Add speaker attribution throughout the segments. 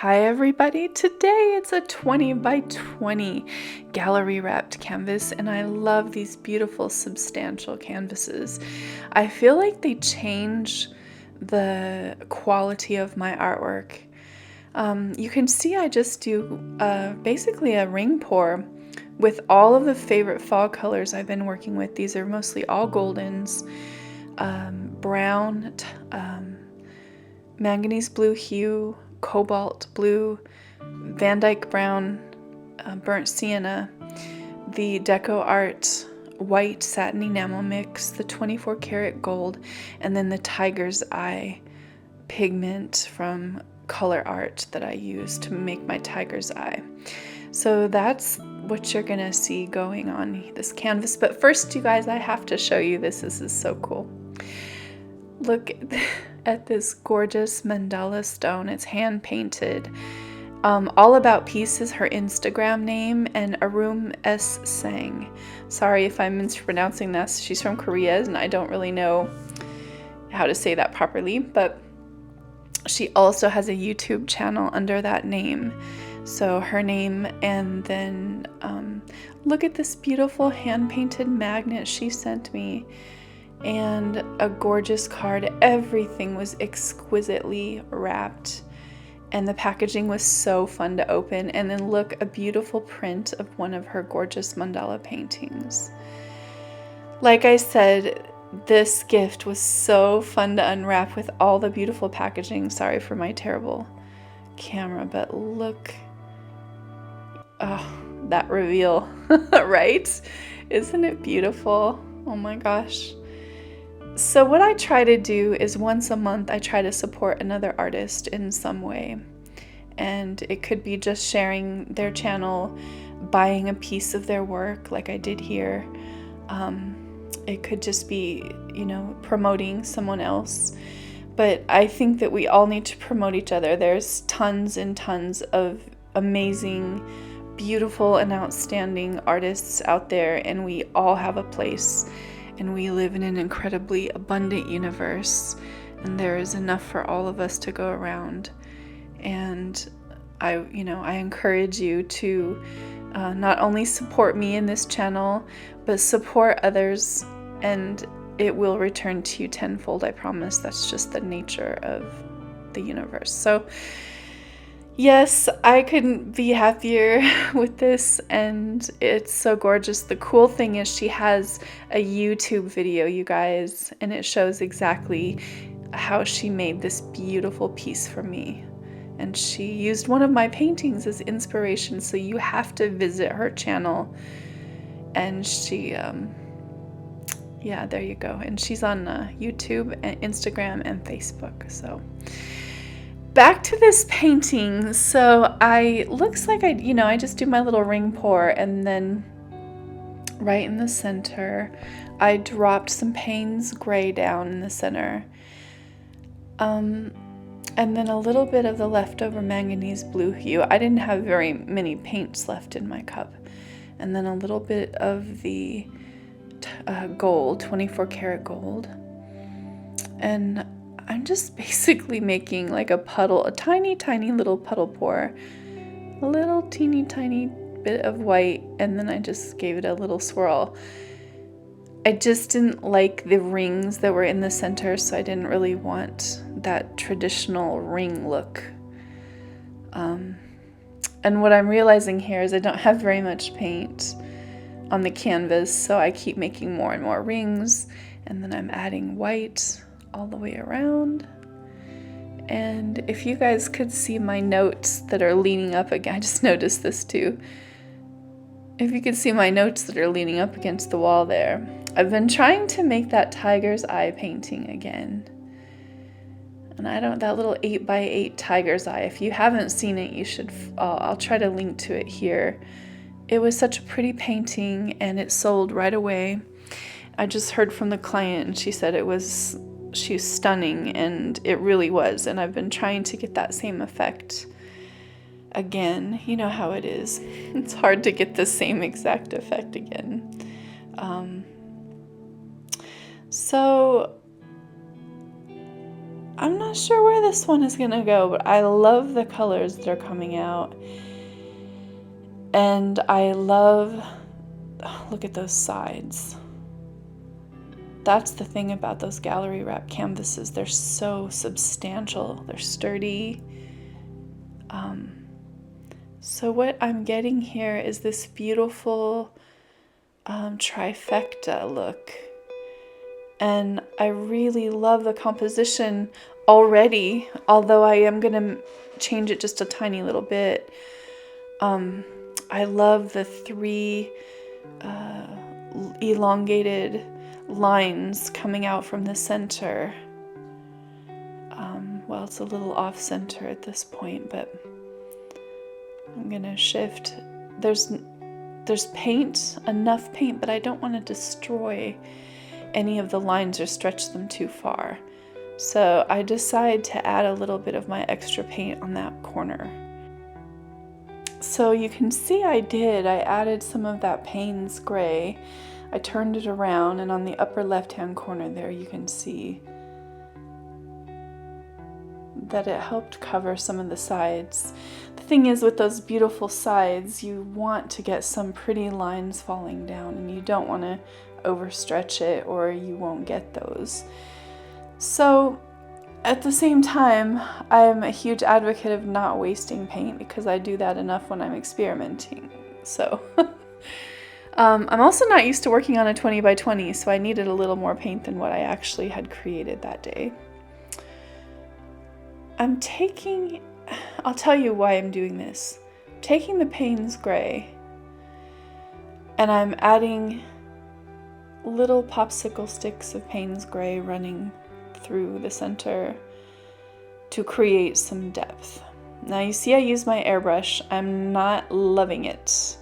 Speaker 1: Hi everybody, today it's a 20 by 20 gallery wrapped canvas and I love these beautiful substantial canvases. I feel like they change the quality of my artwork. You can see I just do basically a ring pour with all of the favorite fall colors I've been working with. These are mostly all goldens, brown, manganese blue hue, cobalt blue, Van Dyke brown, burnt sienna, the DecoArt white satin enamel mix, the 24 karat gold, and then the tiger's eye pigment from Colourarte that I use to make my tiger's eye. So that's what you're gonna see going on this canvas. But first, you guys, I have to show you this. This is so cool. Look at this gorgeous mandala stone. It's hand painted. All About Peace is her Instagram name, and Arum S sang. Sorry if I'm mispronouncing this. She's from Korea, and I don't really know how to say that properly, but she also has a YouTube channel under that name. So her name, and then look at this beautiful hand-painted magnet she sent me. And a gorgeous card. Everything was exquisitely wrapped and the packaging was so fun to open. And then look, a beautiful print of one of her gorgeous mandala paintings. Like I said, this gift was so fun to unwrap with all the beautiful packaging. Sorry for my terrible camera, but look, oh, that reveal, right? Isn't it beautiful? Oh my gosh. So what I try to do is once a month I try to support another artist in some way. And it could be just sharing their channel, buying a piece of their work like I did here. It could just be, promoting someone else. But I think that we all need to promote each other. There's tons and tons of amazing, beautiful, and outstanding artists out there, and we all have a place. And we live in an incredibly abundant universe, and there is enough for all of us to go around. And I encourage you to not only support me in this channel, but support others, and it will return to you tenfold, I promise. That's just the nature of the universe. So yes, I couldn't be happier with this, and it's so gorgeous. The cool thing is she has a YouTube video, you guys, and it shows exactly how she made this beautiful piece for me. And she used one of my paintings as inspiration, so you have to visit her channel. And she, yeah, there you go. And she's on YouTube and Instagram and Facebook, so... Back to this painting. So looks like I just do my little ring pour, and then right in the center, I dropped some Payne's gray down in the center. And then a little bit of the leftover manganese blue hue. I didn't have very many paints left in my cup. And then a little bit of the gold, 24 karat gold. And I'm just basically making like a puddle, a tiny, tiny little puddle pour, a little teeny tiny bit of white, and then I just gave it a little swirl. I just didn't like the rings that were in the center, so I didn't really want that traditional ring look. And what I'm realizing here is I don't have very much paint on the canvas, so I keep making more and more rings, and then I'm adding white all the way around. And if you guys could see my notes that are leaning up again, I just noticed this too. If you could see my notes that are leaning up against the wall there, I've been trying to make that tiger's eye painting again. And that little 8x8 tiger's eye, if you haven't seen it, you should, I'll try to link to it here. It was such a pretty painting and it sold right away. I just heard from the client and she said she's stunning, and it really was, and I've been trying to get that same effect again. You know how it is. It's hard to get the same exact effect again. So I'm not sure where this one is gonna go, but I love the colors that are coming out. And I love, oh, look at those sides. That's the thing about those gallery wrap canvases. They're so substantial, they're sturdy. So what I'm getting here is this beautiful trifecta look. And I really love the composition already, although I am going to change it just a tiny little bit. I love the 3 elongated lines coming out from the center. Well, it's a little off center at this point, but I'm going to shift. There's paint, enough paint, but I don't want to destroy any of the lines or stretch them too far. So I decide to add a little bit of my extra paint on that corner. So you can see I added some of that Payne's gray. I turned it around, and on the upper left-hand corner there you can see that it helped cover some of the sides. The thing is, with those beautiful sides, you want to get some pretty lines falling down, and you don't want to overstretch it or you won't get those. So at the same time, I'm a huge advocate of not wasting paint because I do that enough when I'm experimenting. So I'm also not used to working on a 20 by 20, so I needed a little more paint than what I actually had created that day. I'll tell you why I'm doing this. I'm taking the Payne's gray and I'm adding little popsicle sticks of Payne's gray running through the center to create some depth. Now you see I use my airbrush. I'm not loving it.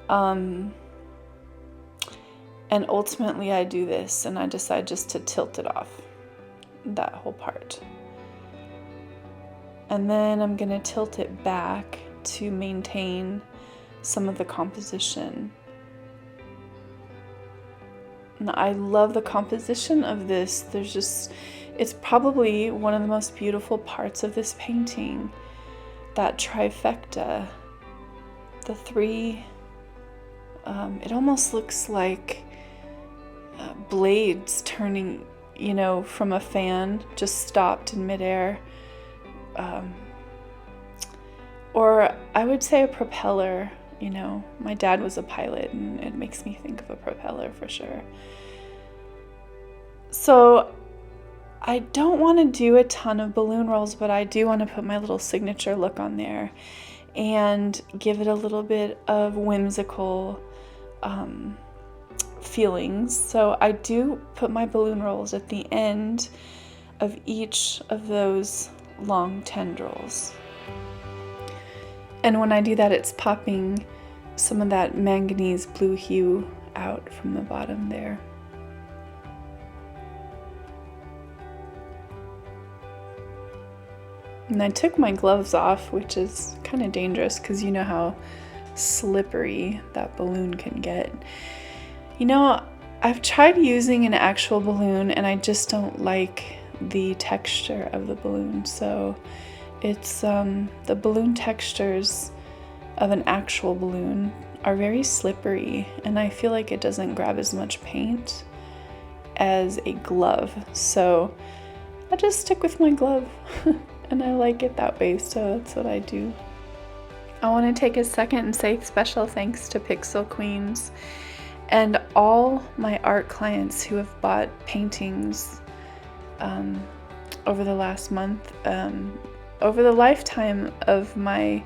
Speaker 1: And ultimately I do this and I decide just to tilt it off, that whole part. And then I'm going to tilt it back to maintain some of the composition. And I love the composition of this. It's probably one of the most beautiful parts of this painting. That trifecta, the 3, it almost looks like blades turning, from a fan, just stopped in midair. Or I would say a propeller. My dad was a pilot and it makes me think of a propeller for sure. So I don't want to do a ton of balloon rolls, but I do want to put my little signature look on there and give it a little bit of whimsical feelings. So I do put my balloon rolls at the end of each of those long tendrils. And when I do that, it's popping some of that manganese blue hue out from the bottom there. And I took my gloves off, which is kind of dangerous because you know how slippery that balloon can get. I've tried using an actual balloon and I just don't like the texture of the balloon. So it's the balloon textures of an actual balloon are very slippery and I feel like it doesn't grab as much paint as a glove. So I just stick with my glove and I like it that way, so that's what I do. I want to take a second and say special thanks to Pixel Queens and all my art clients who have bought paintings over the last month. Over the lifetime of my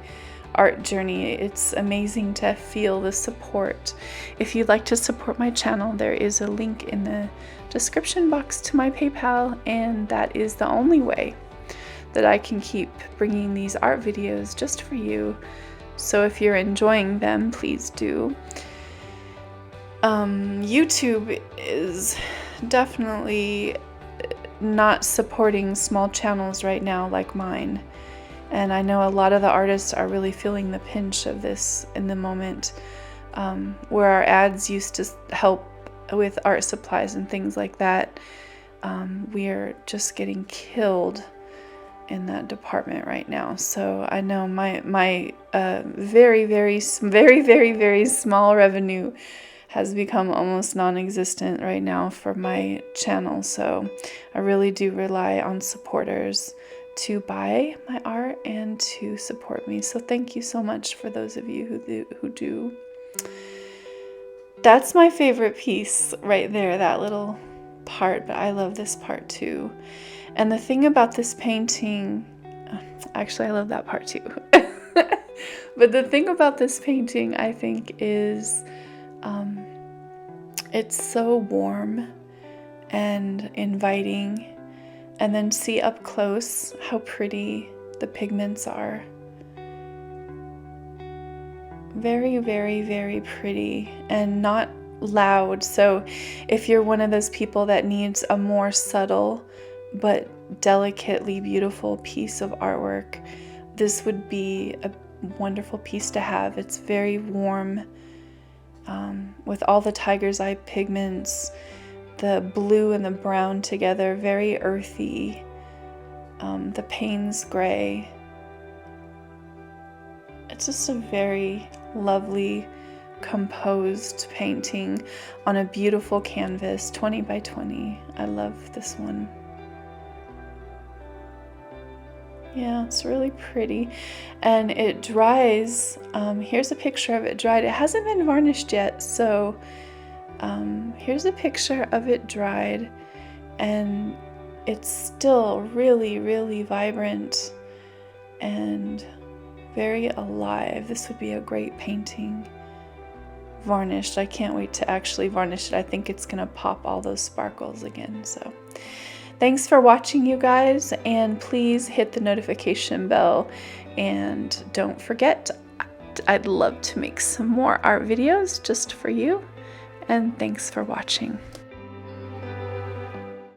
Speaker 1: art journey, it's amazing to feel the support. If you'd like to support my channel, there is a link in the description box to my PayPal, and that is the only way that I can keep bringing these art videos just for you. So if you're enjoying them, please do. YouTube is definitely not supporting small channels right now like mine. And I know a lot of the artists are really feeling the pinch of this in the moment, where our ads used to help with art supplies and things like that. we're just getting killed in that department right now. So I know my very small revenue has become almost non-existent right now for my channel. So I really do rely on supporters to buy my art and to support me. So thank you so much for those of you who do. That's my favorite piece right there, that little part, but I love this part too. And the thing about this painting, actually I love that part too. But the thing about this painting, I think, is it's so warm and inviting. And then see up close how pretty the pigments are. Very pretty and not loud. So if you're one of those people that needs a more subtle but delicately beautiful piece of artwork, this would be a wonderful piece to have. It's very warm, with all the tiger's eye pigments, the blue and the brown together, very earthy, the Payne's gray. It's just a very lovely, composed painting on a beautiful canvas, 20 by 20. I love this one. Yeah, it's really pretty. And it dries. Here's a picture of it dried. It hasn't been varnished yet, so here's a picture of it dried, and it's still really vibrant and very alive. This would be a great painting varnished. I can't wait to actually varnish it. I think it's gonna pop all those sparkles again. So thanks for watching, you guys, and please hit the notification bell, and don't forget, I'd love to make some more art videos just for you. And thanks for watching.